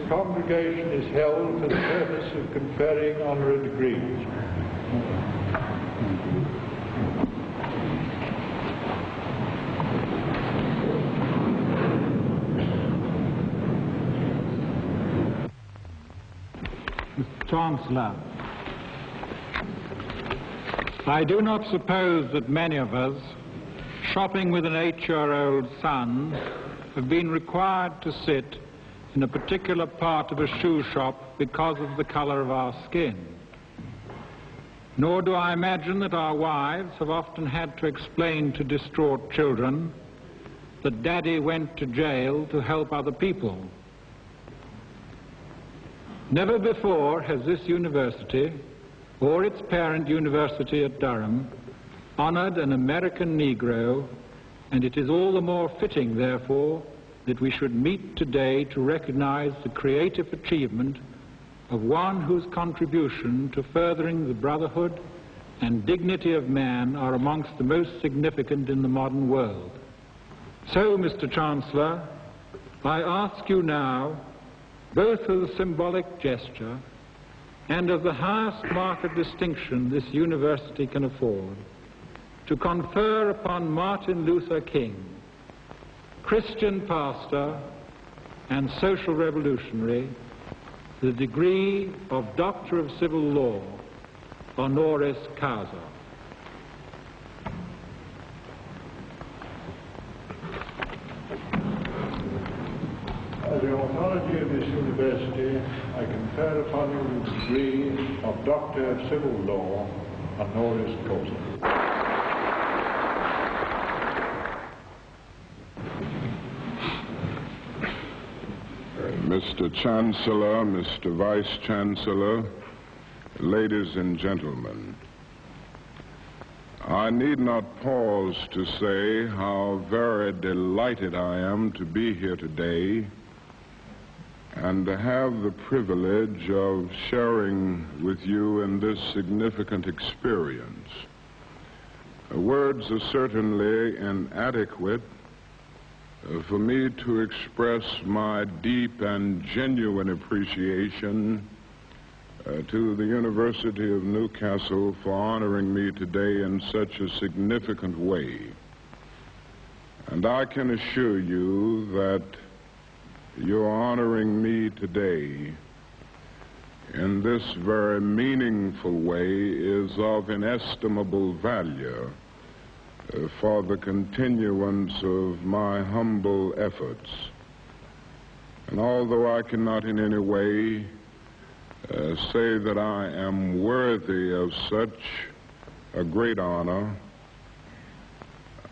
congregation is held for the purpose of conferring honorary degrees. Mr. Chancellor, I do not suppose that many of us, shopping with an 8-year-old son, have been required to sit in a particular part of a shoe shop because of the color of our skin. Nor do I imagine that our wives have often had to explain to distraught children that Daddy went to jail to help other people. Never before has this university, or its parent university at Durham, honored an American Negro, and it is all the more fitting, therefore, that we should meet today to recognize the creative achievement of one whose contribution to furthering the brotherhood and dignity of man are amongst the most significant in the modern world. So, Mr. Chancellor, I ask you now, both as a symbolic gesture and as the highest mark of distinction this university can afford, to confer upon Martin Luther King, Christian pastor and social revolutionary, the degree of Doctor of Civil Law, honoris causa. By the authority of this university, I confer upon you the degree of Doctor of Civil Law, honoris causa. Mr. Chancellor, Mr. Vice Chancellor, ladies and gentlemen, I need not pause to say how very delighted I am to be here today and to have the privilege of sharing with you in this significant experience. Words are certainly inadequate for me to express my deep and genuine appreciation to the University of Newcastle for honoring me today in such a significant way. And I can assure you that your honoring me today in this very meaningful way is of inestimable value for the continuance of my humble efforts. And although I cannot in any way say that I am worthy of such a great honor,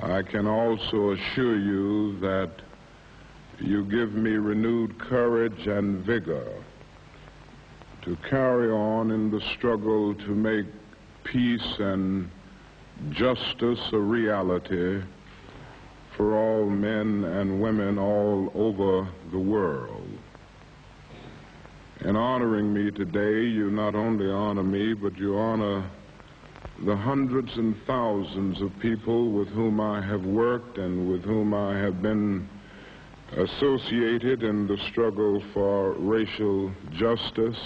I can also assure you that you give me renewed courage and vigor to carry on in the struggle to make peace and justice a reality for all men and women all over the world. In honoring me today, you not only honor me, but you honor the hundreds and thousands of people with whom I have worked and with whom I have been associated in the struggle for racial justice.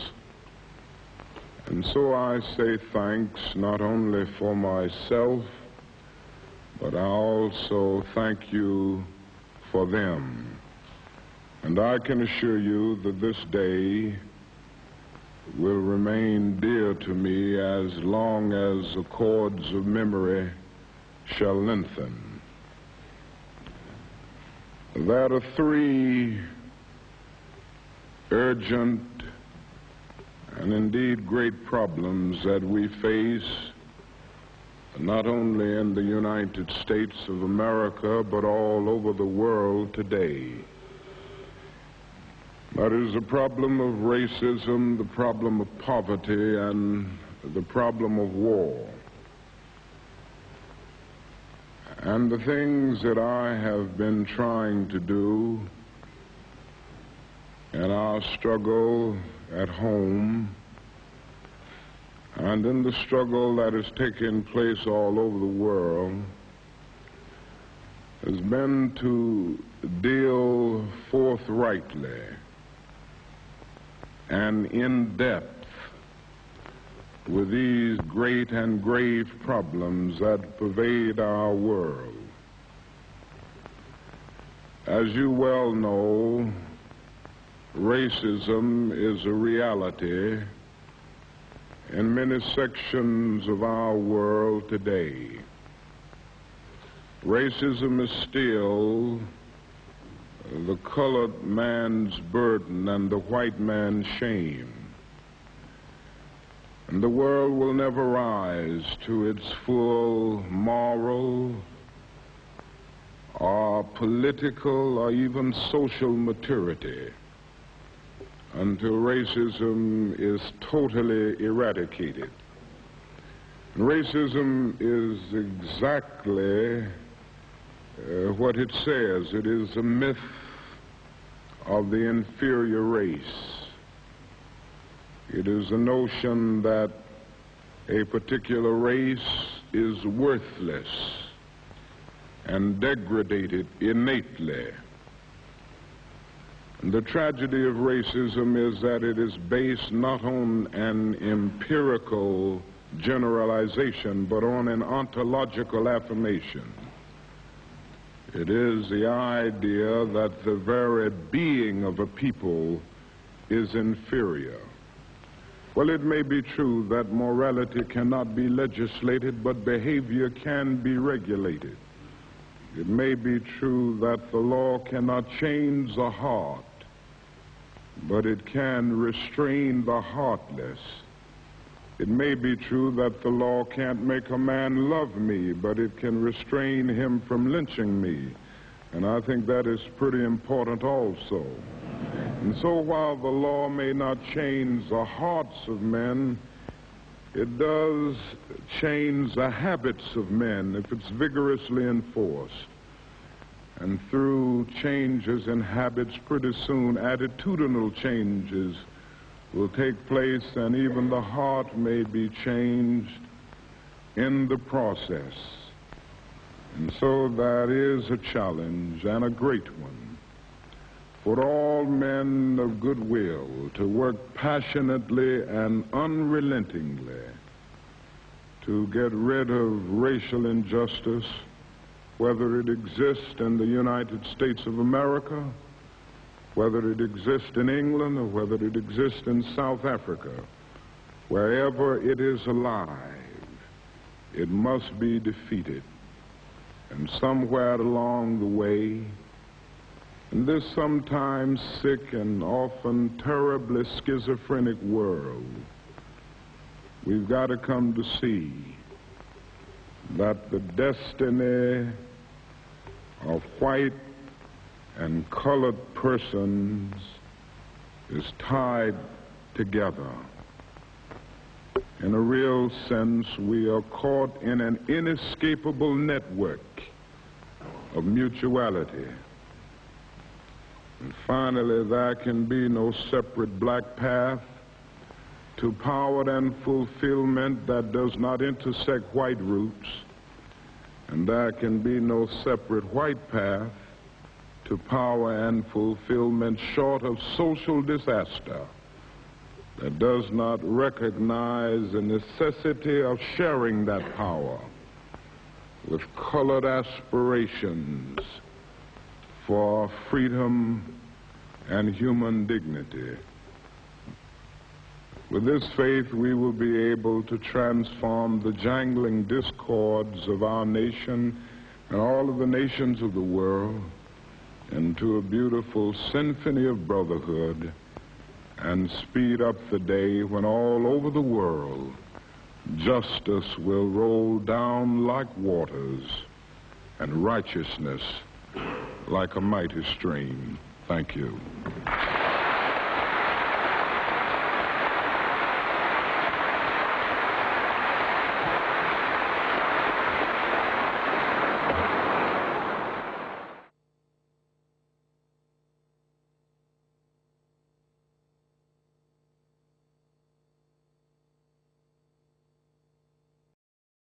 And so I say thanks not only for myself, but I also thank you for them. And I can assure you that this day will remain dear to me as long as the cords of memory shall lengthen. There are three urgent and indeed great problems that we face not only in the United States of America, but all over the world today. That is the problem of racism, the problem of poverty, and the problem of war. And the things that I have been trying to do in our struggle at home and in the struggle that is taking place all over the world has been to deal forthrightly and in depth with these great and grave problems that pervade our world. As you well know, racism is a reality in many sections of our world today. Racism is still the colored man's burden and the white man's shame. And the world will never rise to its full moral or political or even social maturity until racism is totally eradicated. And racism is exactly what it says. It is a myth of the inferior race. It is a notion that a particular race is worthless and degraded innately. And the tragedy of racism is that it is based not on an empirical generalization, but on an ontological affirmation. It is the idea that the very being of a people is inferior. Well, it may be true that morality cannot be legislated, but behavior can be regulated. It may be true that the law cannot change the heart, but it can restrain the heartless. It may be true that the law can't make a man love me, but it can restrain him from lynching me. And I think that is pretty important also. And so while the law may not change the hearts of men, it does change the habits of men if it's vigorously enforced. And through changes in habits, pretty soon attitudinal changes will take place, and even the heart may be changed in the process. And so that is a challenge, and a great one, for all men of goodwill to work passionately and unrelentingly to get rid of racial injustice, whether it exists in the United States of America, whether it exists in England, or whether it exists in South Africa. Wherever it is alive, it must be defeated. And somewhere along the way, in this sometimes sick and often terribly schizophrenic world, we've got to come to see that the destiny of white and colored persons is tied together. In a real sense, we are caught in an inescapable network of mutuality. And finally, there can be no separate black path to power and fulfillment that does not intersect white roots, and there can be no separate white path to power and fulfillment short of social disaster that does not recognize the necessity of sharing that power with colored aspirations for freedom and human dignity. With this faith, we will be able to transform the jangling discords of our nation and all of the nations of the world into a beautiful symphony of brotherhood, and speed up the day when all over the world justice will roll down like waters and righteousness like a mighty stream. Thank you.